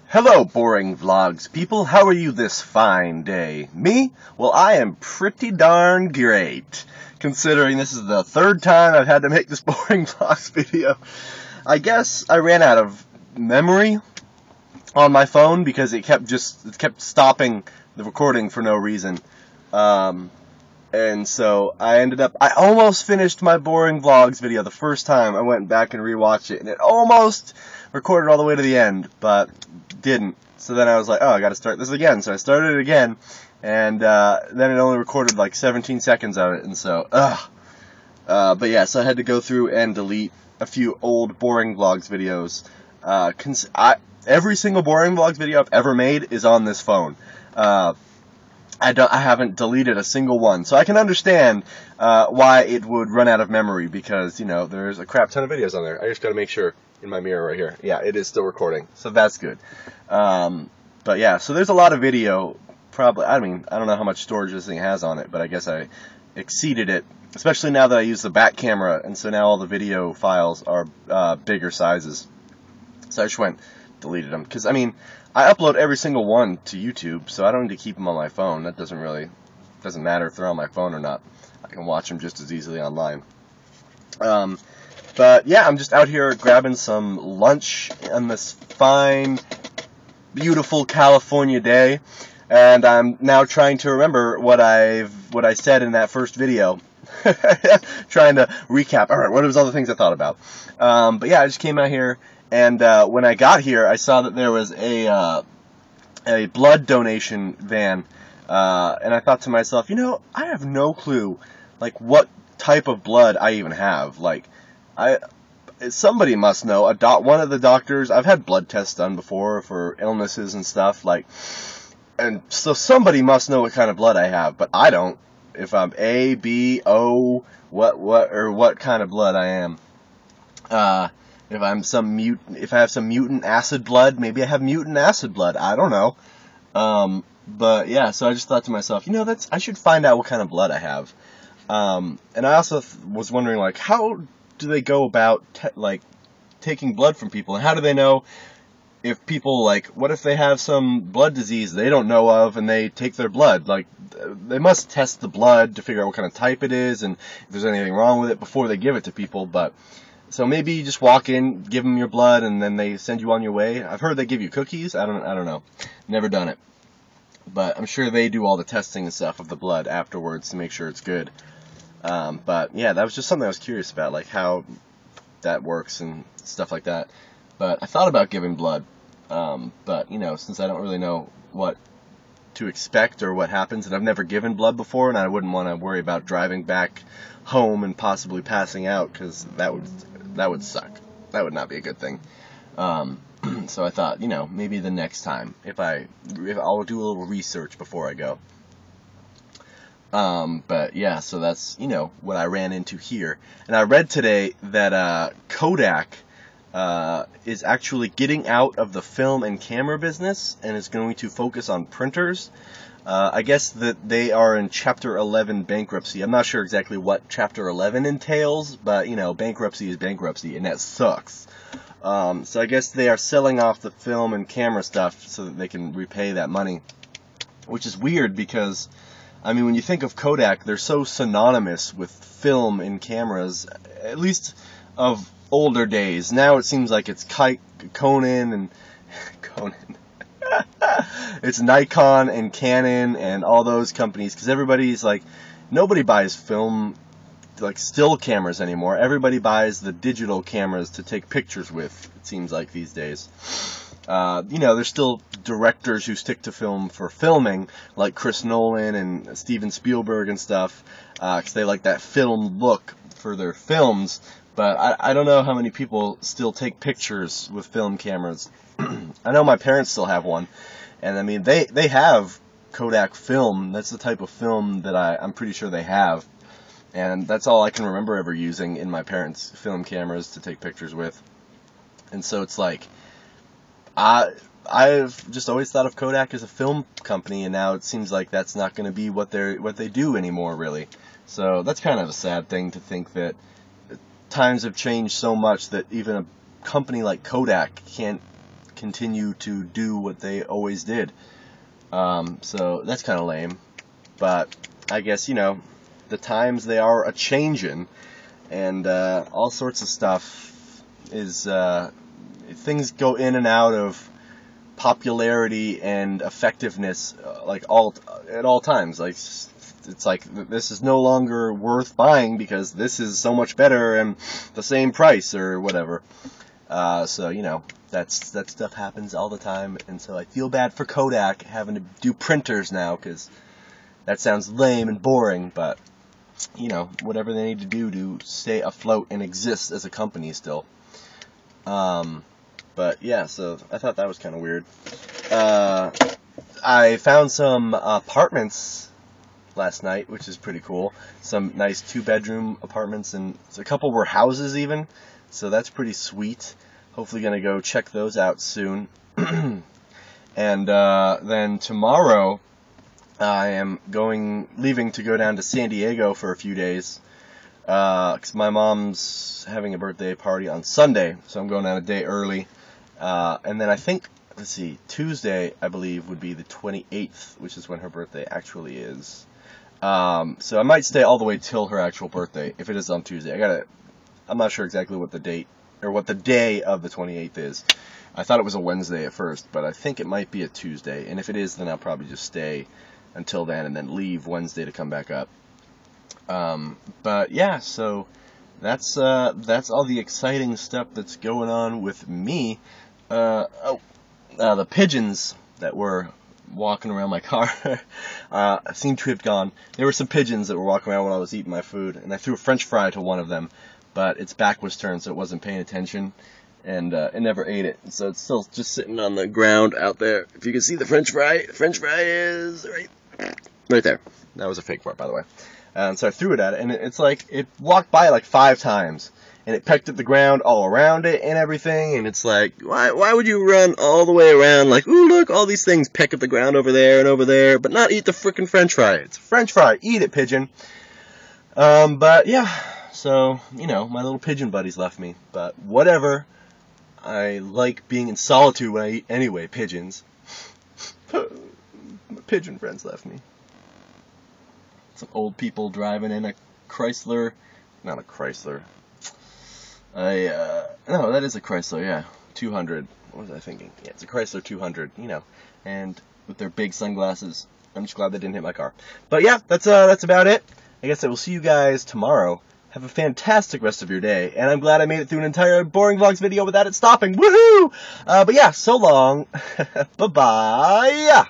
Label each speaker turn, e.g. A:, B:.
A: Hello, boring vlogs people. How are you this fine day? Me? Well, I am pretty darn great, considering this is the third time I've had to make this boring vlogs video. I guess I ran out of memory on my phone because it kept stopping the recording for no reason. And so I almost finished my boring vlogs video the first time. I went back and rewatched it, and it almost recorded all the way to the end, but didn't. So then I was like, oh, I gotta start this again. So I started it again, and then it only recorded like 17 seconds of it, and so, but yeah, so I had to go through and delete a few old boring vlogs videos. Every single boring vlogs video I've ever made is on this phone. I haven't deleted a single one, so I can understand why it would run out of memory, because, you know, there's a crap ton of videos on there. I just gotta make sure in my mirror right here. Yeah, it is still recording, so that's good. But yeah, so there's a lot of video, probably, I don't know how much storage this thing has on it, but I guess I exceeded it, especially now that I use the back camera, and so now all the video files are bigger sizes. So I just deleted them, because, I upload every single one to YouTube, so I don't need to keep them on my phone. That doesn't matter if they're on my phone or not. I can watch them just as easily online. But yeah, I'm just out here grabbing some lunch on this fine, beautiful California day, and I'm now trying to remember what I said in that first video. Trying to recap. All right, what was all the things I thought about? But yeah, I just came out here. And when I got here, I saw that there was a blood donation van, and I thought to myself, you know, I have no clue, like, what type of blood I even have. Like, somebody must know. One of the doctors, I've had blood tests done before for illnesses and stuff, like, and so somebody must know what kind of blood I have, but I don't. If I'm A, B, O, what kind of blood I am. If I have some mutant acid blood, maybe I have mutant acid blood. I don't know. But yeah, so I just thought to myself, you know, I should find out what kind of blood I have. And I also was wondering, like, how do they go about taking blood from people, and how do they know if people, like, what if they have some blood disease they don't know of and they take their blood? Like, they must test the blood to figure out what kind of type it is and if there's anything wrong with it before they give it to people. But so maybe you just walk in, give them your blood, and then they send you on your way. I've heard they give you cookies. I don't know. Never done it. But I'm sure they do all the testing and stuff of the blood afterwards to make sure it's good. But yeah, that was just something I was curious about, like how that works and stuff like that. But I thought about giving blood. But, you know, since I don't really know what to expect or what happens, and I've never given blood before, and I wouldn't want to worry about driving back home and possibly passing out, because that would suck. That would not be a good thing. So I thought, you know, maybe the next time, if I'll do a little research before I go. But yeah, so that's, you know, what I ran into here. And I read today that Kodak is actually getting out of the film and camera business and is going to focus on printers. I guess that they are in Chapter 11 bankruptcy. I'm not sure exactly what Chapter 11 entails, but, you know, bankruptcy is bankruptcy, and that sucks. So I guess they are selling off the film and camera stuff so that they can repay that money, which is weird because, when you think of Kodak, they're so synonymous with film and cameras, at least of older days. Now it seems like it's Conan and Conan. It's Nikon and Canon and all those companies, because everybody's like, nobody buys film, like, still cameras anymore. Everybody buys the digital cameras to take pictures with, it seems like, these days. You know, there's still directors who stick to film for filming, like Chris Nolan and Steven Spielberg and stuff, because they like that film look for their films. But I don't know how many people still take pictures with film cameras. I know my parents still have one, and they have Kodak film. That's the type of film that I'm pretty sure they have, and that's all I can remember ever using in my parents' film cameras to take pictures with. And so it's like, I've just always thought of Kodak as a film company, and now it seems like that's not going to be what they do anymore, really. So that's kind of a sad thing, to think that times have changed so much that even a company like Kodak can't continue to do what they always did. So that's kind of lame. But I guess, you know, the times they are a-changin', and all sorts of stuff is, things go in and out of popularity and effectiveness, like at all times. Like, it's like, this is no longer worth buying because this is so much better and the same price or whatever. So, you know, that stuff happens all the time, and so I feel bad for Kodak having to do printers now, because that sounds lame and boring, but, you know, whatever they need to do to stay afloat and exist as a company still. But yeah, so I thought that was kind of weird. I found some apartments last night, which is pretty cool. Some nice 2-bedroom apartments, and a couple were houses even, so that's pretty sweet. Hopefully gonna go check those out soon. And then tomorrow I am leaving to go down to San Diego for a few days, because my mom's having a birthday party on Sunday, so I'm going down a day early. And then I think, let's see, Tuesday, I believe, would be the 28th, which is when her birthday actually is. So I might stay all the way till her actual birthday, if it is on Tuesday. I'm not sure exactly what the date, or what the day of the 28th is. I thought it was a Wednesday at first, but I think it might be a Tuesday, and if it is, then I'll probably just stay until then, and then leave Wednesday to come back up. But yeah, so that's all the exciting stuff that's going on with me. The pigeons that were walking around my car seem to have gone. There were some pigeons that were walking around when I was eating my food, and I threw a French fry to one of them, but its back was turned, so it wasn't paying attention, and it never ate it. So it's still just sitting on the ground out there. If you can see the French fry is right there. That was a fake part, by the way. And so I threw it at it, and it's like, it walked by like 5 times, and it pecked at the ground all around it and everything, and it's like, why would you run all the way around, like, ooh, look, all these things peck at the ground over there, but not eat the frickin' French fry? It's a French fry. Eat it, pigeon. But yeah, so, you know, my little pigeon buddies left me, but whatever. I like being in solitude when I eat anyway, pigeons. My pigeon friends left me. Some old people driving in a Chrysler, not a Chrysler. No, that is a Chrysler, yeah. 200. What was I thinking? Yeah, it's a Chrysler 200, you know, and with their big sunglasses. I'm just glad they didn't hit my car. But yeah, that's about it. I guess I will see you guys tomorrow. Have a fantastic rest of your day, and I'm glad I made it through an entire Boring Vlogs video without it stopping. Woohoo! But yeah, so long. Bye-bye.